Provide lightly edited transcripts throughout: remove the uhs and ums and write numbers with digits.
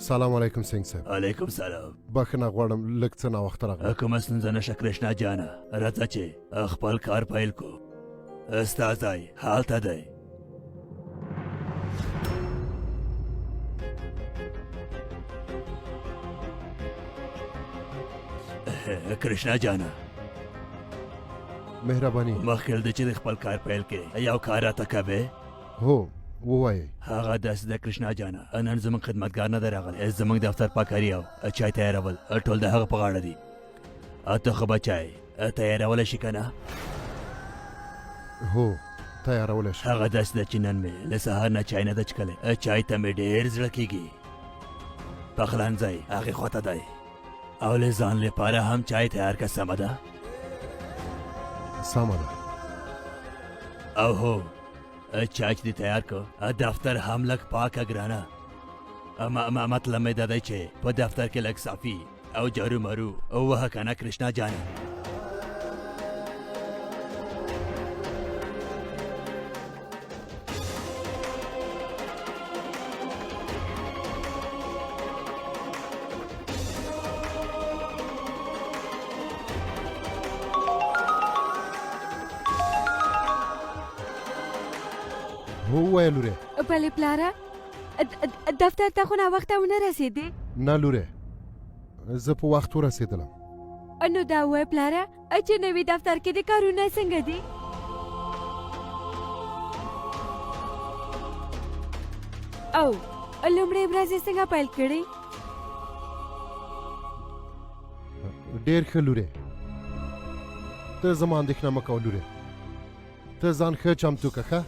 سلام علیکم سنگ صاحب. علیکم سلام. بخښنه غواړم لږ څه ناوخته راغلم. کومه ستونزه نشته کرشنا جانه، راځه چې خپل کار پیل کو. استازی هلته دی. کرشنا جانه مهرباني. مخکې د چې د خپل کار پیل کې یو کار راته کوې؟ هو ووایئ. هغه داسې د کرشنا جانه نن زموږ خدمتګار نه دی راغلی، زموږ دفتر پاکاري او چای تیارول ټول د هغه په غاړه دي. ته خو به چای تیارولی شي که نه؟ هو تیارولی شم. هغه داسې ده چې نن مې له سهار نه چای نه ده څښلی، چای ته مې ډېر زړه کېږي. پخلنځی هغې خواته دی او له ځان لپاره هم چای تیار که، سمه ده؟ سمه ده. او هو چای چې دې تیار کو، دفتر هم لږ پاکه ګرانه. مطلب مې دا دی چې په دفتر کې لږ صافي او جارو مارو وهه که نه کرشنا جانه؟ ووایه لوری. بله پلاره، دفتر ته خو ناوخته ونه رسېدې؟ نه لوری، زه په وخت ورسېدلم. نو دا ووایه پلاره چې نوي دفتر کې د کارونه څنګه دي؟ او لومړۍ ورځ یې څنګه پیل کړې؟ ډېر ښه لوری. ته زما اندېښنه مه کوه لوری. ته ځان ښه چمتو که ښه؟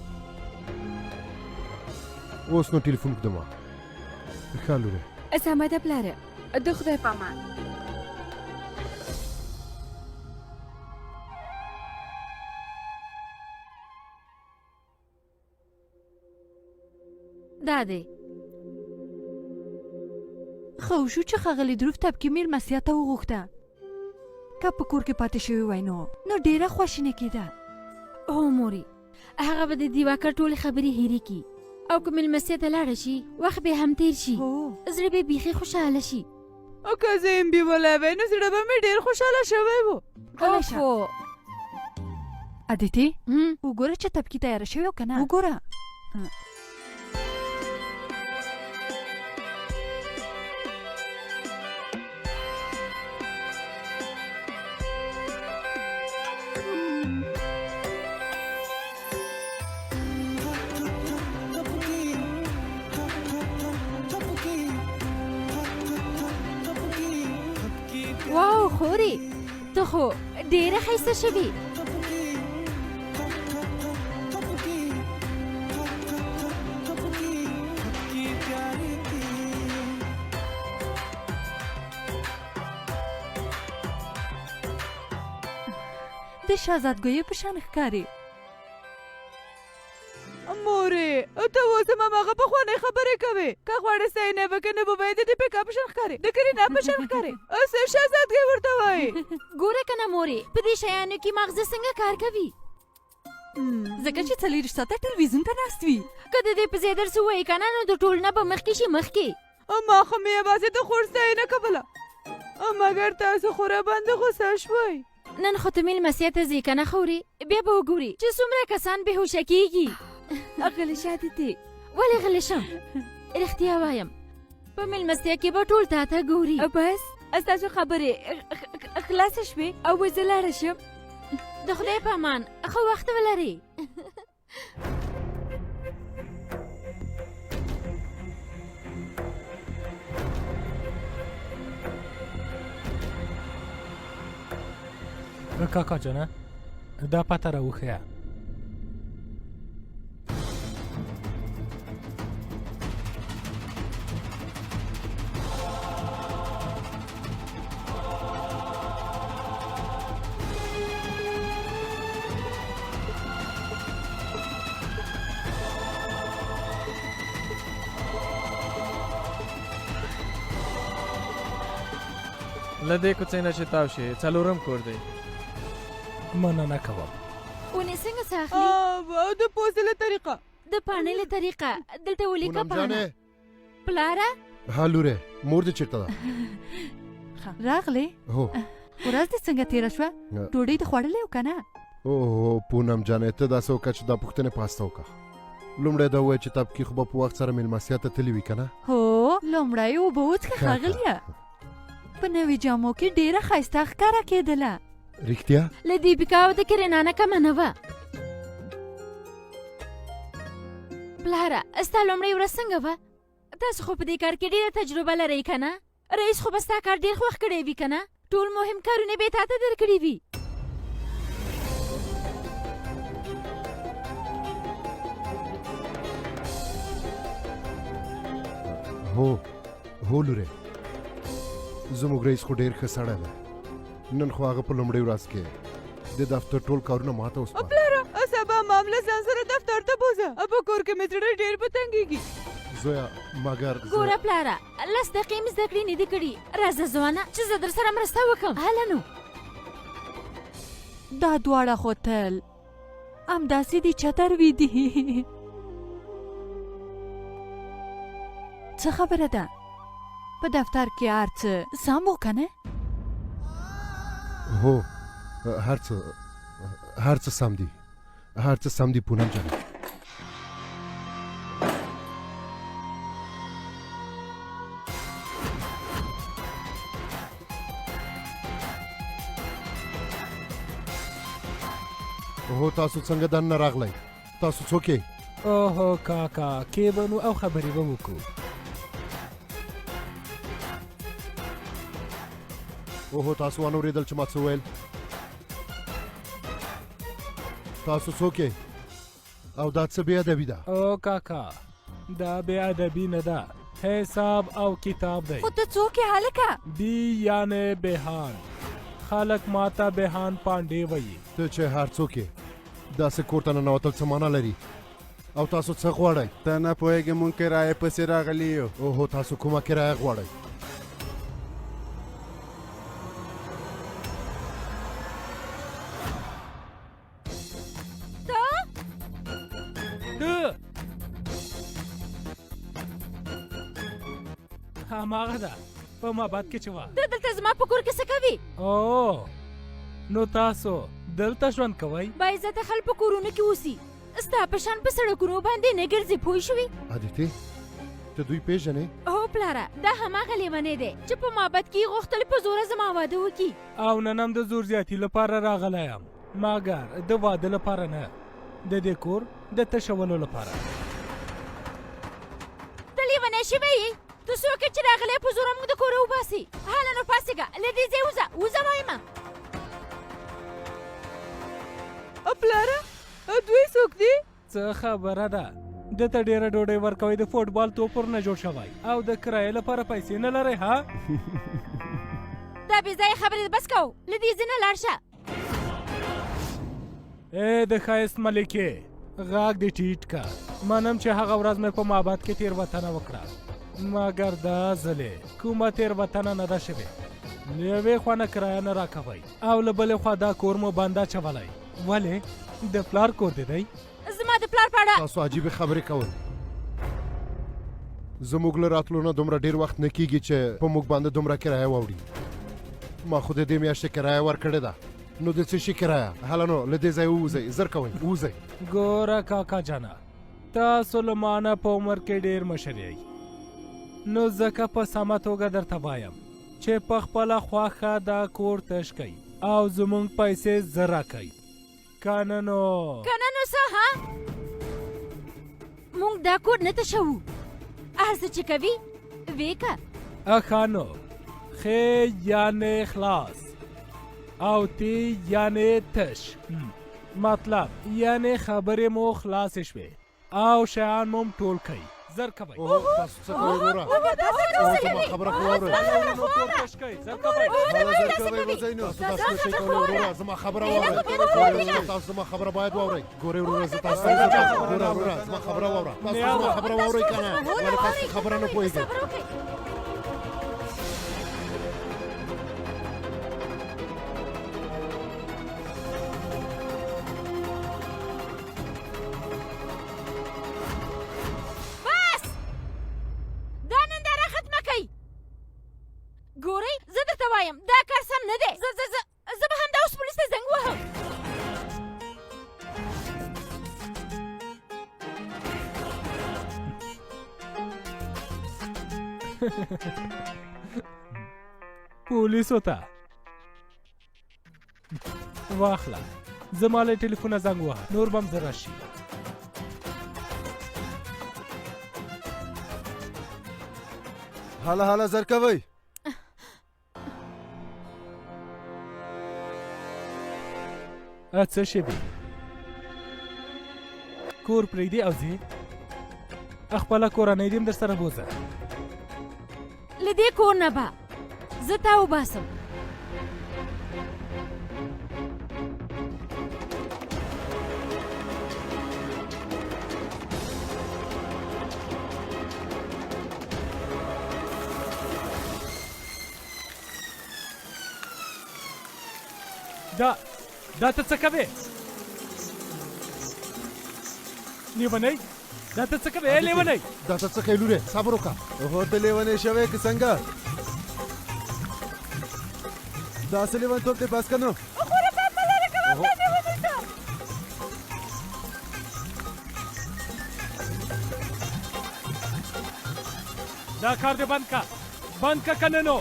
اوس نو ټلیفون ږدم. ښه لوری. سمه ده پلاره، د خدای په امان. دا دی ښه وشو چې ښاغلي دروف تبکي مېلمستیا ته وغوښته. که په کور کې پاتې شوي وای نو ډېره خواشینه کېده. هو مورې، هغه به د دیواکر ټولې خبرې هېرې کړي او که مېلمستیا ته لاړه شي وخت به هم تېر شي، زړه به بیخي خوشحاله شي. او که زه یم بیولی وی نو زړه به مې ډېر خوشحاله شوی و. ادیتې وګوره چې تبکي تیاره شوې او که نه. وګوره واو خورې، ته خو ډېره ښایسته شوې. د شهزادګیو په شان ښکارې. مورې ته اوس هم هماغه پخوانۍ خبرې کوې. که غواړې سینه به که نه به باید د دې پیکا په شان ښکارې، د کرینا په شان ښکارې. څه شهزادګۍ ورته وایې؟ ګوره که نه مورې، په دې شیانو کې مغزه څنګه کار کوي؟ ځکه چې 40 ساعته ټلویزیون ته ناست وي. که د دې په ځای درس ووایي که نه نو د ټول نه به مخکې شي مخکې. ما خو مې یوازې د خور ستاینه کوله، مګر تاسو خو راباندې غوسه شوئ. نن خو ته مېلمستیا ته ځې که نه خورې، بیا به وګورې چې څومره کسان بېهوشه کېږي. غلی شه عادتې. ولې غلی شم؟ رښتیا وایم په مېلمستیا کې به ټول تا ته ګوري. بس ستاسو خبرې خلاصه شوې او زه لاړه شم. د خدای په امان، ښه وخت ولرې. کاکا جانه دا پته راوښیه. له دې کوڅې نه چې تاو شې څلورم کور دی. مننه نه کوم. اونې څنګه څه اخلي؟ د پوزې له طریقه، د پاڼې له طریقه. دلته ولیکه پاڼه. پلاره ها لوره مور دې چیرته ده راغلې هو ورځ دې څنګه تیره شوه ډوډۍ دې خوړلې او که نه او پونم جانې ته داسې وکړه چې دا پوښتنې پاسته وکړه لومړی دا ووایه چې تب کې خو به په وخت سره میلمستیا ته تللي وي که نه هو لومړی اوبه وڅښه ښاغلیه په نوي جامو کې ډېره ښایسته ښکاره کېدله رښتیا له دیپیکا او د کرېنا نه کمه نه وه پلاره ستا لومړۍ ورځ څنګه وه تاسو خو په دې کار کې ډېره تجربه لرئ که نه رئیس خو به ستا کار ډېر خوښ کړی وي که نه ټول مهم کارونه به یې تا ته درکړي وي هو لوره زموږ رئیس خو ډېر ښه سړی دی نن خو هغه په لومړۍ ورځ کې د دفتر ټول کارونه ماته وسپارل پلاره سبا معامله ځان سره دفتر ته بوځه په کور کې مې زړه ډېر په تنګېږي زویا مګر ګوره پلاره لس دقیقې مې زده کړې نه دي کړي راځه ځوانه چې زه در سره مرسته وکړم هله نو دا دواړه خو تل همداسې دي چتر وي دي څه خبره ده په دفتر کې هر څه سم و که نه هو هر څه سم دي هر څه سم دي پونم جانې هو تاسو څنګه دننه راغلی تاسو څوک یې اوهو کاکا کې به نو او خبرې به وکړو اوهو تاسو وانه اورېدل چې ما څه وویل تاسو څوک یې او دا څه بې ادبي ده او کاکا دا بې ادبي نه ده حساب او کتاب دی خو ته څوک یې هلکه بی یعنی بهان خلک ماته بهان پانډې وایي ته چې هر څوک یې داسې کور ته ننوتل څه معنا لري او تاسو څه غواړئ ته نه پوهېږې مونږ کرایې پسې راغلي یو اوهو تاسو کومه کرایه غواړئ هماغه ده په مابد کې چې وه ده دلته زما په کور کې څه کوي او نو تاسو دلته ژوند کوئ باعزته خلک په کورونو کې اوسي ستا په شان په سړکونو باندې نه ګرځي پوه شوې عادتې ته دوی پیژنې هو پلاره دا هماغه لیونی دی چې په مابد کې غوښتل په زوره زما واده وکړي او نن هم د زور زیاتي لپاره راغلی یم مګر د واده لپاره نه د دې کور د تشولو لپاره ته لیونی شوی یې ته څوک یې چې راغلی په زوره موږ د کوره وباسي هله نو پاڅېږه له دې ځای وځه وځه وایمه پلاره دوی څوک دي څه خبره ده دته ډېره ډوډۍ ورکوئ د فوټبال توپ ورنه جوړ شوی او د کرایې لپاره پیسې نه لرئ ها دا بې ځایه خبرې بس کوو له دې ځای نه لاړ شه ای د ښایست ملکې غاږ دې ټیټ که منم چې هغه ورځ مې په مابد کې تېروتنه وکړه مګر دا ځلې کومه تېروتنه نه ده شوې له یوې خوا نه کرایه نه راکوئ او له بلې خوا دا کور مو بنده اچولی ولې د پلار کور دی دی زما د پلار په اړه تاسو عجیبې خبرې کول زموږ له راتلو نه دومره ډېر وخت نه کیږي چې په موږ باندې دومره کرایه واوړي ما خو د دې میاشتې کرایه ورکړې ده نو د څه شي کرایه هله نو له دې ځایه ووځئ زر کوئ ووځئ ګوره کاکا جانا تاسو له مانه په عمر کې ډېر مشر یئ نو ځکه په سمه توګه درته وایم چې په خپله خوښه دا کور تش کوئ او زموږ پیسې زر راکئ که نه نو څه ها موږ دا کور نه تشوو هر څه چې کوي ویې که ښه نو خې یعنې خلاص او تی یعنې تش مطلب یعنې خبرې مو خلاصې شوې او شیان مو ټول کوي زر کوئ تاسو څه کوئ وروره زما خبره خو واورئ تاسو شي کوئ وروره زما خبره واورئ تاسو زما خبره باید واورئ ګورئ وروره زه تاسو وروره زما خبره واوره تاسو زما خبره واورئ که نه ولې تاسو خبره نه پوهېږئ زه درته وایم دا کار سم نه دی. زه به همدا اوس پولیس ته زنګ وهم. پولیسو ته واخله، زما له ټلیفونه زنګ وهه، نور به هم زه راشي. حالا زر کوئ. څه شوي؟ کور پرېږدي او ځې؟ خپله کورنۍ دې هم در سره بوځه. له دې کور نه به زه تا وباسم. دا ته څه کوې؟ لیونی، دا ته څه کوې لیونی؟ دا ته څه کوې لورې؟ صبر وکړه. اوهو ته لیونی شوی که څنګه؟ داسې لیونتوب دې بس که نو؟ دا کار دې بند که، بند که که نه نو؟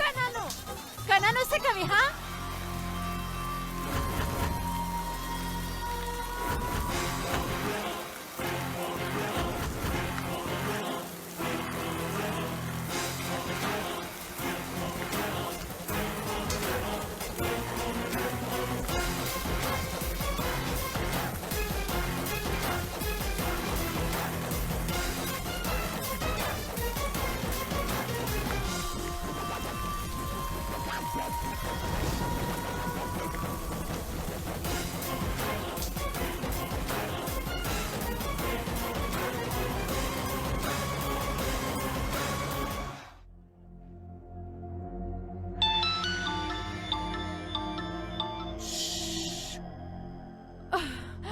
که نه نو څه کوې ها؟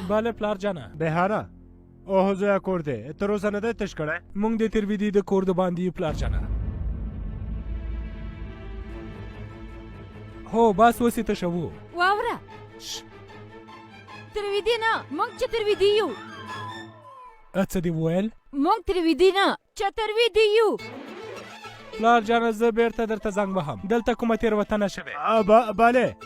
بله پلار جانه. بهاره اوه زویا کور دی، تر اوسه نه دی تش کړی؟ مونږ د ترویدي د کور د باندې یو پلار جانه. هو بس اوس یې تشه وو. واوره ترویدي نه، موږ چترویدي یو. څه دې وویل؟ موږ ترویدي نه چترویدي یو. پلار جانه زه بیرته درته زنګ وهم. دلته کومه تېروتنه شوې؟ بله.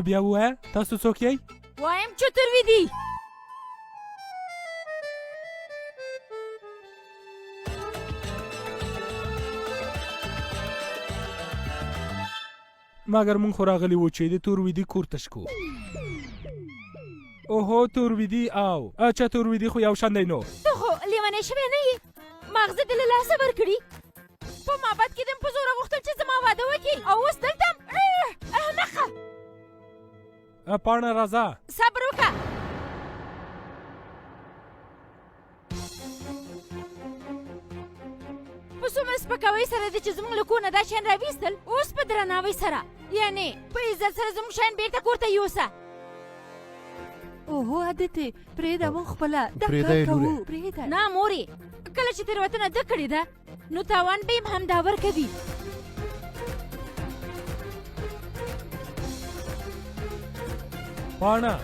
بیا ووایه تاسو څوک یئ؟ وایم چترویدي. مګر مونږ خو راغلي وو چې د تورویدي کور تش کړو. اوهو تورویدي او اچھا تورویدي خو یو شان دی نو. ته خو لیونی شوی نه یې، ماغزه دې له لاسه ورکړي. په معبد کې دې په زوره غوښتل چې زما واده وکړي او اوس دلته احمقه. پاڼه راځه. صبر وکړه. په څومره سپکاوي سره دې چې زموږ له کور نه دا شیان راویستل، اوس په درناوي سره یعنې په عزت سره زموږ شیان بیرته کور ته یوسه. اوهو عادتې پرېږده موږ خپله دا پرېږده کار یې کوو. لورې. پرېږده. نه مورې، کله چې تېروتنه ده کړې ده نو تاوان به یې همدا ورکوي. پاڼه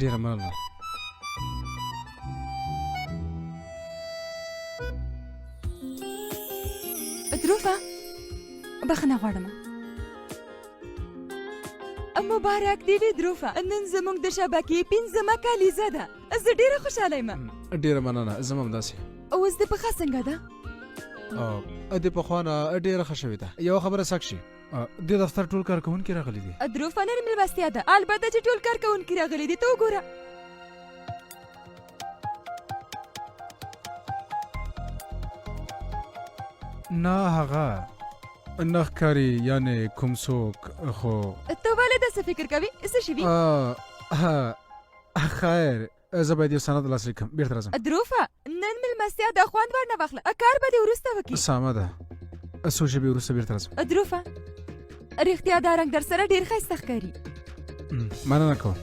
ډیره مننه. دروفه بخښنه غواړم. مبارک دې وي دروفه، نن زموږ د شبکې 5مه کلیزه ده. زه ډیره خوشحاله یم. ډیره مننه زما هم داسې اوس د پخه څنګه ده ا دې په خوانه ډیره ښه شوې ده یو خبره سک شي د دفتر ټول کارکوونکي راغلي دي دروفه نن مېلمستیا ده البته چې ټول کارکوونکي راغلي دي ته وګوره نه هغه نه ښکاري یعنې کوم څوک خو ته ولې داسې فکر کوې څه شوي خیر زه باید یو سند لاسلیک کړم بیرته راځم دروفه نن مېلمستیا ده خوند ورنه واخله کار به دې وروسته وکړي سمه ده څو شېبې وروسته بیرته راځم دروفه رښتیا دا رنګ در سره ډېر ښایسته ښکاري مننه کوم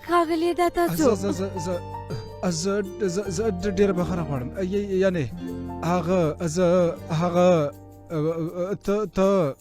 ښاغلی دا تاسو زه ډېره بخښنه غواړم یعنې هغه ته